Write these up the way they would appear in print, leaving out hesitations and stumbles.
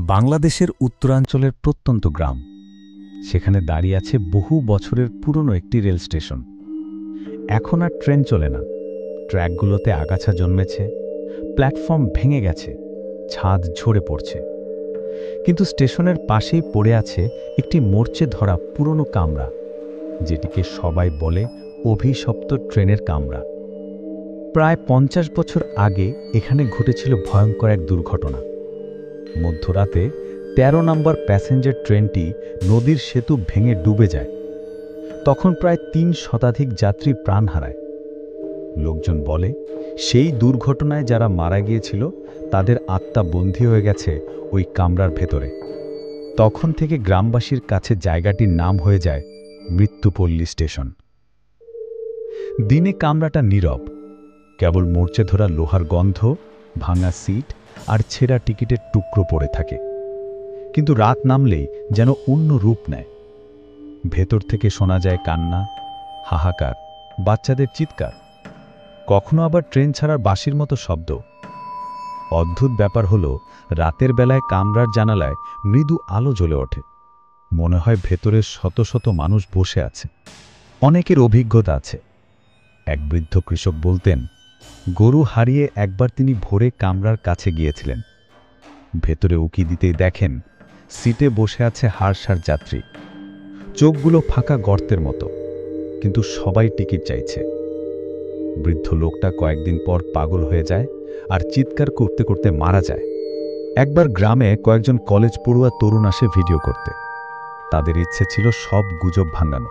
বাংলাদেশের উত্তরাঞ্চলের প্রত্যন্ত গ্রাম। সেখানে দাঁড়িয়ে আছে বহু বছরের পুরনো একটি রেল স্টেশন। এখন আর ট্রেন চলে না, ট্র্যাকগুলোতে আগাছা জন্মেছে, প্ল্যাটফর্ম ভেঙে গেছে, ছাদ ঝরে পড়ছে। কিন্তু স্টেশনের পাশেই পড়ে আছে একটি মরচে ধরা পুরনো কামরা, যেটিকে সবাই বলে অভিশপ্ত ট্রেনের কামরা। প্রায় 50 বছর আগে এখানে ঘটেছিল ভয়ঙ্কর এক দুর্ঘটনা। মধ্যরাতে 13 নম্বর প্যাসেঞ্জার ট্রেনটি নদীর সেতু ভেঙে ডুবে যায়। তখন প্রায় 3 শতাধিক যাত্রী প্রাণ হারায়। লোকজন বলে, সেই দুর্ঘটনায় যারা মারা গিয়েছিল তাদের আত্মা বন্দী হয়ে গেছে ওই কামরার ভেতরে। তখন থেকে গ্রামবাসীর কাছে জায়গাটির নাম হয়ে যায় মৃত্যুপল্লী স্টেশন। দিনে কামরাটা নীরব, কেবল মরচে ধরা লোহার গন্ধ, ভাঙা সিট আর ছেঁড়া টিকিটের টুকরো পড়ে থাকে। কিন্তু রাত নামলেই যেন অন্য রূপ নেয়। ভেতর থেকে শোনা যায় কান্না, হাহাকার, বাচ্চাদের চিৎকার, কখনো আবার ট্রেন ছাড়ার বাঁশির মতো শব্দ। অদ্ভুত ব্যাপার হলো, রাতের বেলায় কামরার জানালায় মৃদু আলো জ্বলে ওঠে। মনে হয় ভেতরে শত শত মানুষ বসে আছে। অনেকের অভিজ্ঞতা আছে। এক বৃদ্ধ কৃষক বলতেন, গরু হারিয়ে একবার তিনি ভোরে কামরার কাছে গিয়েছিলেন। ভেতরে উকি দিতেই দেখেন সিটে বসে আছে হাড়সার যাত্রী, চোখগুলো ফাঁকা গর্তের মতো, কিন্তু সবাই টিকিট চাইছে। বৃদ্ধ লোকটা কয়েকদিন পর পাগল হয়ে যায় আর চিৎকার করতে করতে মারা যায়। একবার গ্রামে কয়েকজন কলেজ পড়ুয়া তরুণ আসে ভিডিও করতে। তাদের ইচ্ছে ছিল সব গুজব ভাঙানো।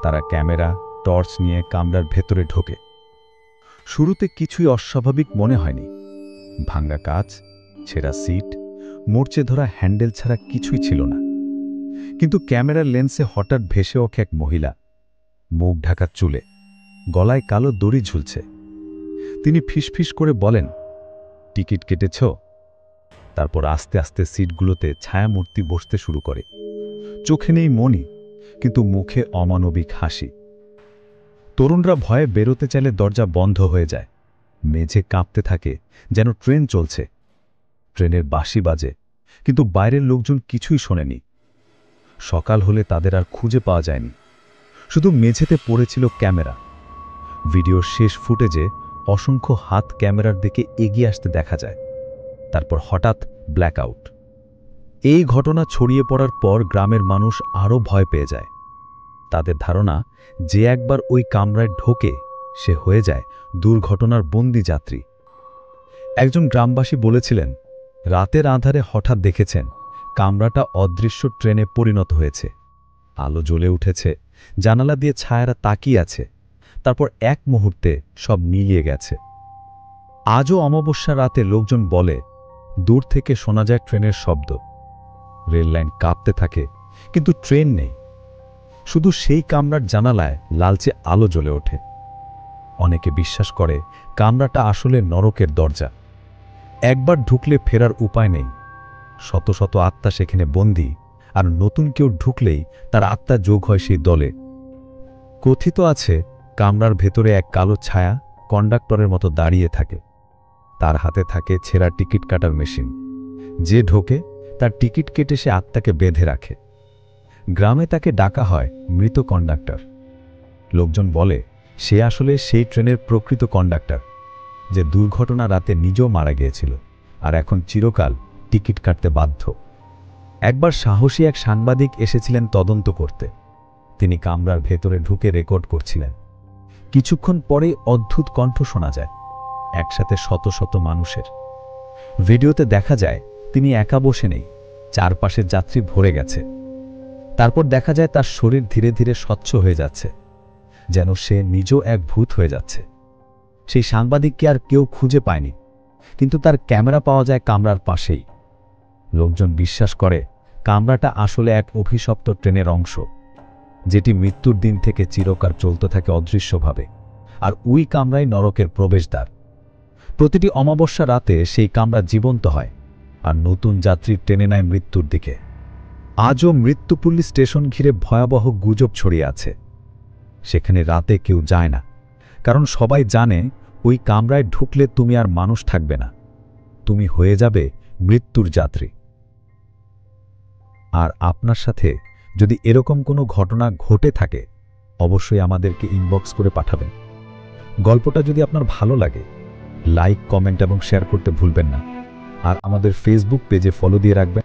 তারা ক্যামেরা, টর্চ নিয়ে কামরার ভেতরে ঢোকে। শুরুতে কিছুই অস্বাভাবিক মনে হয়নি। ভাঙা কাচ, ছেঁড়া সিট, মরচে ধরা হ্যান্ডেল ছাড়া কিছুই ছিল না। কিন্তু ক্যামেরার লেন্সে হঠাৎ ভেসে ওঠে এক মহিলা, মুখ ঢাকা চুলে, গলায় কালো দড়ি ঝুলছে। তিনি ফিসফিস করে বলেন, টিকিট কেটেছ? তারপর আস্তে আস্তে সিটগুলোতে ছায়ামূর্তি বসতে শুরু করে। চোখে নেই মনি, কিন্তু মুখে অমানবিক হাসি। তরুণরা ভয়ে বেরোতে চাইলে দরজা বন্ধ হয়ে যায়। মেঝে কাঁপতে থাকে, যেন ট্রেন চলছে। ট্রেনের বাঁশি বাজে, কিন্তু বাইরের লোকজন কিছুই শোনেনি। সকাল হলে তাদের আর খুঁজে পাওয়া যায়নি। শুধু মেঝেতে পড়েছিল ক্যামেরা। ভিডিওর শেষ ফুটেজে অসংখ্য হাত ক্যামেরার দিকে এগিয়ে আসতে দেখা যায়। তারপর হঠাৎ ব্ল্যাকআউট। এই ঘটনা ছড়িয়ে পড়ার পর গ্রামের মানুষ আরও ভয় পেয়ে যায়। তাদের ধারণা, যে একবার ওই কামরায় ঢোকে সে হয়ে যায় দুর্ঘটনার বন্দি যাত্রী। একজন গ্রামবাসী বলেছিলেন, রাতের আঁধারে হঠাৎ দেখেছেন কামরাটা অদৃশ্য ট্রেনে পরিণত হয়েছে। আলো জ্বলে উঠেছে, জানালা দিয়ে ছায়ারা তাকিয়ে আছে, তারপর এক মুহূর্তে সব মিলিয়ে গেছে। আজও অমাবস্যা রাতে লোকজন বলে, দূর থেকে শোনা যায় ট্রেনের শব্দ। রেললাইন কাঁপতে থাকে, কিন্তু ট্রেন নেই। শুধু সেই কামরার জানালায় লালচে আলো জ্বলে ওঠে। অনেকে বিশ্বাস করে কামরাটা আসলে নরকের দরজা। একবার ঢুকলে ফেরার উপায় নেই। শত শত আত্মা সেখানে বন্দী, আর নতুন কেউ ঢুকলেই তার আত্মা যোগ হয় সেই দলে। কথিত আছে, কামরার ভেতরে এক কালো ছায়া কন্ডাক্টরের মতো দাঁড়িয়ে থাকে। তার হাতে থাকে ছেঁড়া টিকিট কাটার মেশিন। যে ঢোকে তার টিকিট কেটে সে আত্মাকে বেঁধে রাখে। গ্রামে তাকে ডাকা হয় মৃত কন্ডাক্টর। লোকজন বলে, সে আসলে সেই ট্রেনের প্রকৃত কন্ডাক্টর, যে দুর্ঘটনা রাতে নিজেও মারা গিয়েছিল আর এখন চিরকাল টিকিট কাটতে বাধ্য। একবার সাহসী এক সাংবাদিক এসেছিলেন তদন্ত করতে। তিনি কামরার ভেতরে ঢুকে রেকর্ড করছিলেন। কিছুক্ষণ পরেই অদ্ভুত কণ্ঠ শোনা যায়, একসাথে শত শত মানুষের। ভিডিওতে দেখা যায় তিনি একা বসে নেই, চারপাশের যাত্রী ভরে গেছে। তারপর দেখা যায় তার শরীর ধীরে ধীরে স্বচ্ছ হয়ে যাচ্ছে, যেন সে নিজেও এক ভূত হয়ে যাচ্ছে। সেই সাংবাদিককে আর কেউ খুঁজে পায়নি, কিন্তু তার ক্যামেরা পাওয়া যায় কামরার পাশেই। লোকজন বিশ্বাস করে কামরাটা আসলে এক অভিশপ্ত ট্রেনের অংশ, যেটি মৃত্যুর দিন থেকে চিরকাল চলতে থাকে অদৃশ্যভাবে। আর ওই কামরাই নরকের প্রবেশদ্বার। প্রতিটি অমাবস্যা রাতে সেই কামরা জীবন্ত হয়, আর নতুন যাত্রী টেনে নেয় মৃত্যুর দিকে। আজও মৃত্যুপল্লী স্টেশন ঘিরে ভয়াবহ গুজব ছড়িয়ে আছে। সেখানে রাতে কেউ যায় না, কারণ সবাই জানে ওই কামরায় ঢুকলে তুমি আর মানুষ থাকবে না, তুমি হয়ে যাবে মৃত্যুর যাত্রী। আর আপনার সাথে যদি এরকম কোনো ঘটনা ঘটে থাকে অবশ্যই আমাদেরকে ইনবক্স করে পাঠাবেন। গল্পটা যদি আপনার ভালো লাগে লাইক, কমেন্ট এবং শেয়ার করতে ভুলবেন না। আর আমাদের ফেসবুক পেজে ফলো দিয়ে রাখবেন।